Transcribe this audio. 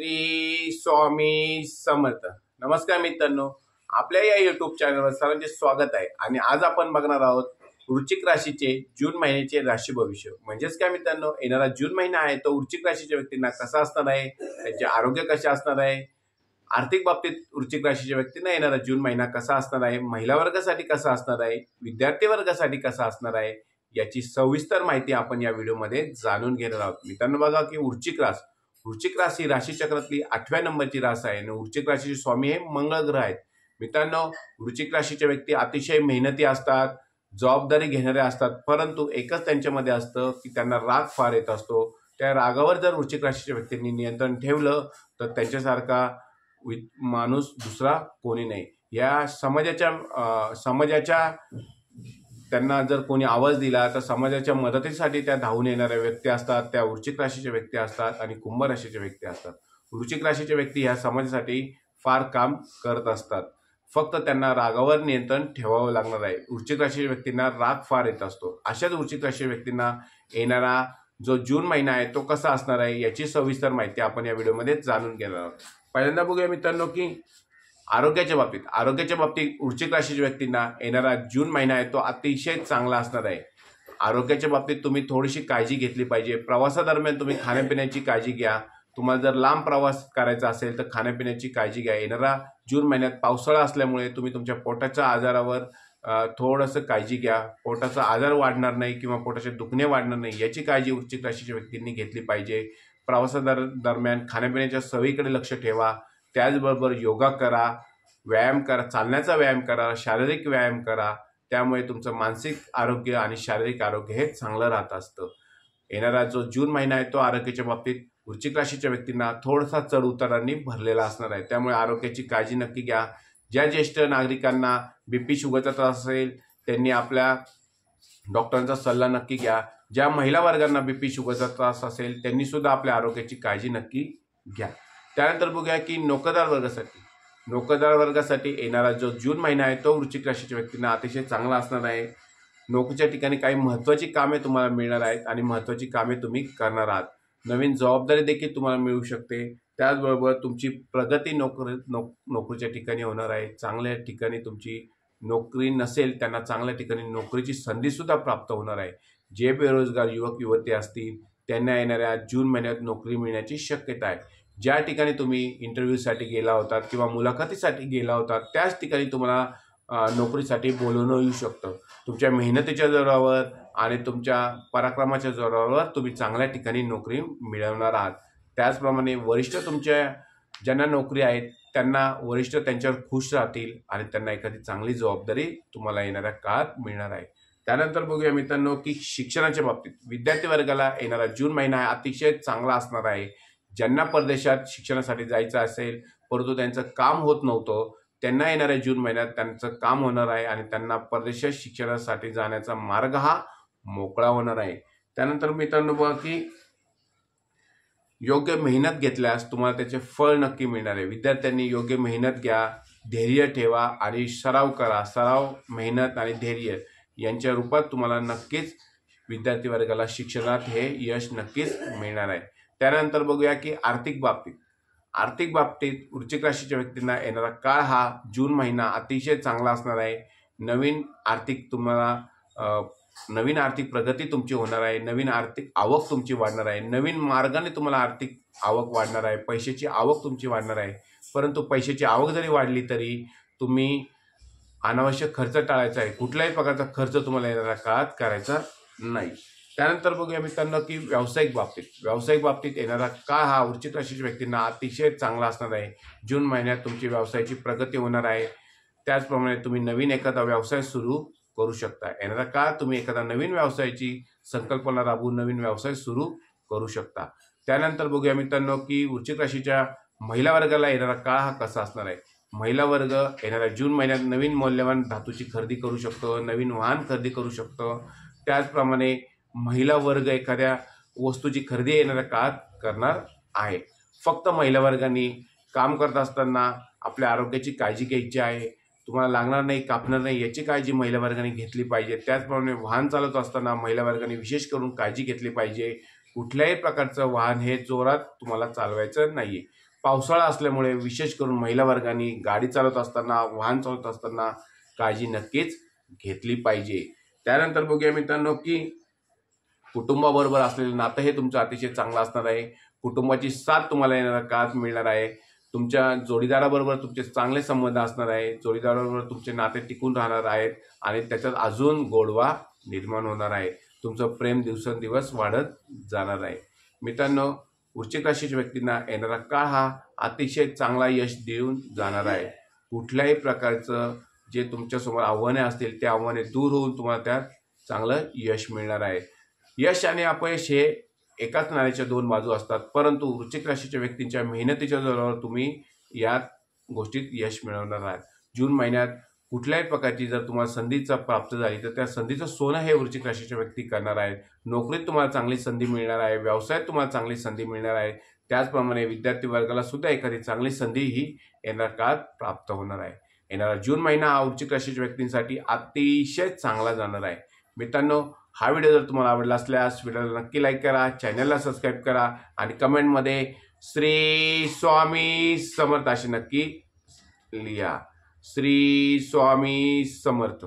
श्री स्वामी समर्थ। नमस्कार मित्रांनो, आपल्या या यूट्यूब चॅनलवर सर्वांचे स्वागत आहे। आणि आज आपण बघणार आहोत वृश्चिक राशीचे जून महिन्याचे राशी भविष्य। म्हणजेच काय मित्रांनो, येणारा जून महिना आहे तो वृश्चिक राशीच्या व्यक्तींना कसा असणार आहे, त्यांचे आरोग्य कसे असणार आहे, आर्थिक बाबतीत वृश्चिक राशीच्या व्यक्तींना येणारा जून महिना कसा असणार आहे, महिला वर्गासाठी कसा असणार आहे, विद्यार्थी वर्गासाठी कसा असणार आहे, याची सविस्तर माहिती आपण या व्हिडिओमध्ये जाणून घेणार आहोत। मित्रांनो बघा की वृश्चिक राशी राशीचक्रातली 8व्या नंबरची रास आहे आणि वृश्चिक राशीचे स्वामी हे मंगळ ग्रह आहेत। मित्रांनो, वृश्चिक राशीचे व्यक्ती अतिशय मेहनती असतात, जबाबदारी घेणारे असतात, परंतु एकच त्यांच्यामध्ये असतं की त्यांना राग फार येत असतो। त्या रागावर जर वृश्चिक राशीच्या व्यक्तींनी नियंत्रण ठेवलं तर त्यांच्यासारखा माणूस दुसरा कोणी नाही। या समाजाच्या त्यांना जर कोणी आवाज दिला तर समाजाच्या मदतीसाठी त्या धावून येणाऱ्या व्यक्ती असतात, त्या वृश्चिक राशीच्या व्यक्ती असतात आणि कुंभ राशीच्या व्यक्ती असतात। वृश्चिक राशीच्या व्यक्ती ह्या समाजासाठी फार काम करत असतात, फक्त त्यांना रागावर नियंत्रण ठेवावं लागणार आहे। वृश्चिक राशीच्या व्यक्तींना राग फार येत असतो। अशाच वृश्चिक राशीच्या व्यक्तींना येणारा जो जून महिना आहे तो कसा असणार आहे याची सविस्तर माहिती आपण या व्हिडिओमध्ये जाणून घेणार आहोत। पहिल्यांदा बघूया मित्रांनो की आरोग्याच्या बाबतीत वृश्चिक राशीच्या व्यक्तींना येणारा जून महिना आहे तो अतिशय चांगला असणार आहे। आरोग्याच्या बाबतीत तुम्ही थोडीशी काळजी घेतली पाहिजे। प्रवासादरम्यान तुम्ही खाण्यापिण्याची काळजी घ्या। तुम्हाला जर लांब प्रवास करायचा असेल तर खाण्यापिण्याची काळजी घ्या। येणारा जून महिन्यात पावसाळा असल्यामुळे तुम्ही तुमच्या पोटाच्या आजारावर थोडंसं काळजी घ्या। पोटाचा आजार वाढणार नाही किंवा पोटाचे दुखणे वाढणार नाही याची काळजी वृश्चिक राशीच्या व्यक्तींनी घेतली पाहिजे। प्रवासादरम्यान खाण्यापिण्याच्या सवयीकडे लक्ष ठेवा। त्याचबरोबर योगा करा, व्यायाम करा, चालण्याचा व्यायाम करा, शारीरिक व्यायाम करा। त्यामुळे तुमचं मानसिक आरोग्य आणि शारीरिक आरोग्य हे चांगलं राहत असतं। येणारा जो जून महिना आहे तो आरोग्याच्या बाबतीत वृश्चिक राशीच्या व्यक्तींना थोडासा चढ उतारांनी भरलेला असणार आहे, त्यामुळे आरोग्याची काळजी नक्की घ्या। ज्या ज्येष्ठ नागरिकांना बीपी शुगरचा त्रास असेल त्यांनी आपल्या डॉक्टरांचा सल्ला नक्की घ्या। ज्या महिला वर्गांना बीपी शुगरचा त्रास असेल त्यांनी सुद्धा आपल्या आरोग्याची काळजी नक्की घ्या। त्यानंतर बघूया की नोकरदार वर्गासाठी येणारा जो जून महिना आहे तो वृश्चिक राशीच्या व्यक्तींना अतिशय चांगला असणार आहे। नोकरीच्या ठिकाणी काही महत्त्वाची कामे तुम्हाला मिळणार आहेत आणि महत्त्वाची कामे तुम्ही करणार आहात। नवीन जबाबदारी देखील तुम्हाला मिळू शकते। त्याचबरोबर तुमची प्रगती नोकरीच्या ठिकाणी होणार आहे। चांगल्या ठिकाणी तुमची नोकरी नसेल त्यांना चांगल्या ठिकाणी नोकरीची संधीसुद्धा प्राप्त होणार आहे। जे बेरोजगार युवक युवती असतील त्यांना येणाऱ्या जून महिन्यात नोकरी मिळण्याची शक्यता आहे। ज्या ठिकाणी तुम्ही इंटरव्ह्यूसाठी गेला होतात किंवा मुलाखतीसाठी गेला होतात त्याच ठिकाणी तुम्हाला नोकरीसाठी बोलवणं येऊ शकतं। तुमच्या मेहनतीच्या जोरावर आणि तुमच्या पराक्रमाच्या जोरावर तुम्ही चांगल्या ठिकाणी नोकरी मिळवणार आहात। त्याचप्रमाणे वरिष्ठ तुमच्या ज्यांना नोकरी आहे त्यांना वरिष्ठ त्यांच्यावर खुश राहतील आणि त्यांना एखादी चांगली जबाबदारी तुम्हाला येणाऱ्या काळात मिळणार आहे। त्यानंतर बघूया मित्रांनो की शिक्षणाच्या बाबतीत विद्यार्थी वर्गाला येणारा जून महिना अतिशय चांगला असणार आहे। ज्यांना परदेशात शिक्षणासाठी जायचं असेल परंतु त्यांचं काम होत नव्हतं त्यांना येणाऱ्या जून महिन्यात त्यांचं काम होणार आहे आणि त्यांना परदेशात शिक्षणासाठी जाण्याचा मार्ग हा मोकळा होणार आहे। त्यानंतर मित्रांनो बघा की योग्य मेहनत घेतल्यास तुम्हाला त्याचे फळ नक्की मिळणार आहे। विद्यार्थ्यांनी योग्य मेहनत घ्या, धैर्य ठेवा आणि सराव करा। सराव, मेहनत आणि धैर्य यांच्या रूपात तुम्हाला नक्कीच विद्यार्थी वर्गाला शिक्षणात हे यश नक्कीच मिळणार आहे। त्यानंतर बघूया की आर्थिक बाबतीत वृश्चिक राशीच्या व्यक्तींना येणारा काळ हा जून महिना अतिशय चांगला असणार आहे। नवीन आर्थिक प्रगती तुमची होणार आहे। नवीन आर्थिक आवक तुमची वाढणार आहे। नवीन मार्गाने तुम्हाला आर्थिक आवक वाढणार आहे। पैशाची आवक तुमची वाढणार आहे। परंतु पैशाची आवक जरी वाढली तरी तुम्ही अनावश्यक खर्च टाळायचा आहे। कुठल्याही प्रकारचा खर्च तुम्हाला येणाऱ्या काळात करायचा नाही। त्यानंतर बघूया मित्रांनो की व्यावसायिक बाबतीत येणारा काळ हा वृश्चिक राशीच्या व्यक्तींना अतिशय चांगला असणार आहे। जून महिन्यात तुमची व्यवसायाची प्रगती होणार आहे। त्याचप्रमाणे तुम्ही नवीन एखादा व्यवसाय सुरू करू शकता। येणारा काळ तुम्ही एखादा नवीन व्यवसायाची संकल्पना राबवून नवीन व्यवसाय सुरू करू शकता। त्यानंतर बघूया मित्रांनो की वृश्चिक राशीच्या महिला वर्गाला येणारा काळ हा कसा असणार आहे। महिला वर्ग येणाऱ्या जून महिन्यात नवीन मौल्यवान धातूची खरेदी करू शकतो, नवीन वाहन खरेदी करू शकतो। त्याचप्रमाणे महिला वर्ग एखाद्या वस्तूची खरेदी येणाऱ्या काळात करणार आहे। फक्त महिला वर्गाने काम करत असताना आपल्या आरोग्याची काळजी घ्यायची आहे। तुम्हाला लागणार नाही, कापणार नाही याची काळजी महिला वर्गाने घेतली पाहिजे। त्याचप्रमाणे वाहन चालवत असताना महिला वर्गाने विशेष करून काळजी घेतली पाहिजे। कुठल्याही प्रकारचं वाहन हे जोरात तुम्हाला चालवायचं नाहीये। पावसाळा असल्यामुळे विशेष करून महिला वर्गाने गाडी चालवत असताना, वाहन चालवत असताना काळजी नक्कीच घेतली पाहिजे. त्यानंतर बघूया मित्रांनो की कुटुंबाबरोबर असलेलं नातं हे तुमचं अतिशय चांगलं असणार आहे. कुटुंबाची साथ तुम्हाला येणाऱ्या काळात मिळणार आहे. तुमच्या जोडीदाराबरोबर तुमचे चांगले संबंध असणार आहे. जोडीदाराबरोबर तुमचे नाते टिकून राहणार आहेत आणि त्याच्यात अजून गोडवा निर्माण होणार आहे. तुमचं प्रेम दिवसेंदिवस वाढत जाणार आहे. मित्रांनो, वृश्चिक राशीच्या व्यक्तींना येणारा काळ हा अतिशय चांगला यश देऊन जाणार आहे. कुठल्याही प्रकारचं जे तुमच्यासमोर आव्हाने असतील ते आव्हाने दूर होऊन तुम्हाला त्यात चांगलं यश मिळणार आहे. यश आणि अपयश हे एकाच नाण्याच्या दोन बाजू असतात, परंतु वृश्चिक राशीच्या व्यक्तींच्या मेहनतीच्या जोरावर तुम्ही या गोष्टीत यश मिळवणार आहात. जून महिन्यात कुठल्याही प्रकारची जर तुम्हाला संधीचा प्राप्त झाली तर त्या संधीचं सोनं हे वृश्चिक राशीच्या व्यक्ती करणार आहेत. नोकरीत तुम्हाला चांगली संधी मिळणार आहे. व्यवसायात तुम्हाला चांगली संधी मिळणार आहे. त्याचप्रमाणे विद्यार्थी वर्गाला सुद्धा एखादी चांगली संधी ही येणाऱ्या काळात प्राप्त होणार आहे. येणारा जून महिना हा वृश्चिक राशीच्या व्यक्तींसाठी अतिशय चांगला जाणार आहे. मित्रांनो, हा व्हिडिओ जर तुम्हाला आवडला असल्यास व्हिडिओला नक्की लाईक करा, चॅनलला सबस्क्राईब करा आणि कमेंटमध्ये श्री स्वामी समर्थ असे नक्की लिहा. श्री स्वामी समर्थ.